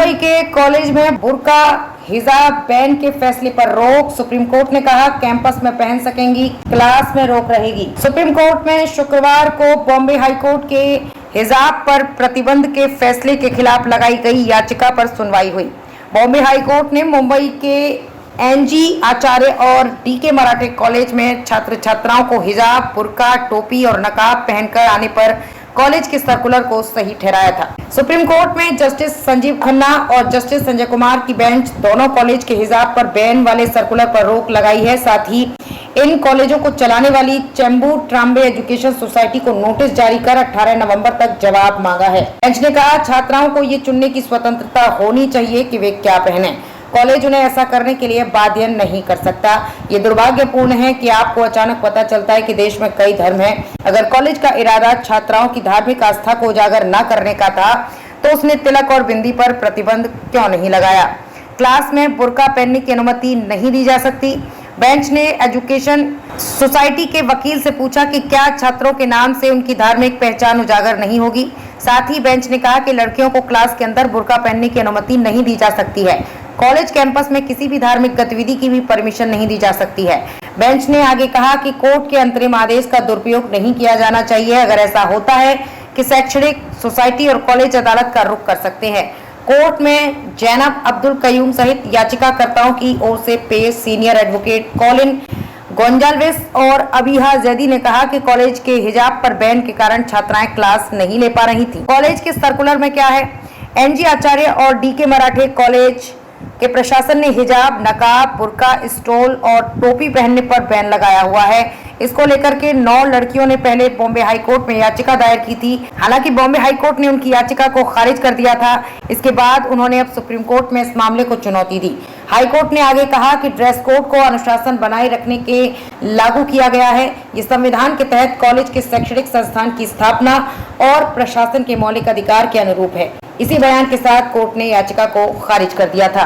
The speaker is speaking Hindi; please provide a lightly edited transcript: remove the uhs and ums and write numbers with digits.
मुंबई के कॉलेज में बुर्का हिजाब बैन के फैसले पर रोक। सुप्रीम कोर्ट ने कहा कैंपस में पहन सकेंगी, क्लास में रोक रहेगी। सुप्रीम कोर्ट में शुक्रवार को बॉम्बे हाई कोर्ट के हिजाब पर प्रतिबंध के फैसले के खिलाफ लगाई गई याचिका पर सुनवाई हुई। बॉम्बे हाई कोर्ट ने मुंबई के एनजी आचार्य और डीके मराठे कॉलेज में छात्र छात्राओं को हिजाब, बुर्का, टोपी और नकाब पहनकर आने पर कॉलेज के सर्कुलर को सही ठहराया था। सुप्रीम कोर्ट में जस्टिस संजीव खन्ना और जस्टिस संजय कुमार की बेंच दोनों कॉलेज के हिजाब पर बैन वाले सर्कुलर पर रोक लगाई है। साथ ही इन कॉलेजों को चलाने वाली चेंबूर ट्राम्बे एजुकेशन सोसाइटी को नोटिस जारी कर 18 नवंबर तक जवाब मांगा है। बेंच ने कहा छात्राओं को ये चुनने की स्वतंत्रता होनी चाहिए कि वे क्या पहने। कॉलेज उन्हें ऐसा करने के लिए बाध्य नहीं कर सकता। ये दुर्भाग्यपूर्ण है कि आपको अचानक पता चलता है कि देश में कई धर्म हैं। अगर कॉलेज का इरादा छात्राओं की धार्मिक आस्था को उजागर न करने का था तो उसने तिलक और बिंदी पर प्रतिबंध क्यों नहीं लगाया। क्लास में बुर्का पहनने की अनुमति नहीं दी जा सकती। बेंच ने एजुकेशन सोसाइटी के वकील से पूछा कि क्या छात्रों के नाम से उनकी धार्मिक पहचान उजागर नहीं होगी। साथ ही बेंच ने कहा कि लड़कियों को क्लास के अंदर बुर्का पहनने की अनुमति नहीं दी जा सकती है। कॉलेज कैंपस में किसी भी धार्मिक गतिविधि की भी परमिशन नहीं दी जा सकती है। बेंच ने आगे कहा कि कोर्ट के अंतरिम आदेश का दुरुपयोग नहीं किया जाना चाहिए। अगर ऐसा होता है कि शैक्षणिक सोसाइटी और कॉलेज अदालत का रुख कर सकते हैं। कोर्ट में जैनब अब्दुल कयूम सहित याचिकाकर्ताओं की ओर से पेश सीनियर एडवोकेट कॉलिन गोंजाल्वेस और अबीहा जैदी ने कहा कि कॉलेज के हिजाब पर बैन के कारण छात्राएं क्लास नहीं ले पा रही थी। कॉलेज के सर्कुलर में क्या है? एनजी आचार्य और डीके मराठे कॉलेज के प्रशासन ने हिजाब, नकाब, बुर्का, स्टोल और टोपी पहनने पर बैन लगाया हुआ है। इसको लेकर के 9 लड़कियों ने पहले बॉम्बे हाई कोर्ट में याचिका दायर की थी। हालांकि बॉम्बे हाई कोर्ट ने उनकी याचिका को खारिज कर दिया था। इसके बाद उन्होंने अब सुप्रीम कोर्ट में इस मामले को चुनौती दी। हाई कोर्ट ने आगे कहा कि ड्रेस कोड को अनुशासन बनाए रखने के लागू किया गया है। ये संविधान के तहत कॉलेज के शैक्षणिक संस्थान की स्थापना और प्रशासन के मौलिक अधिकार के अनुरूप है। इसी बयान के साथ कोर्ट ने याचिका को खारिज कर दिया था।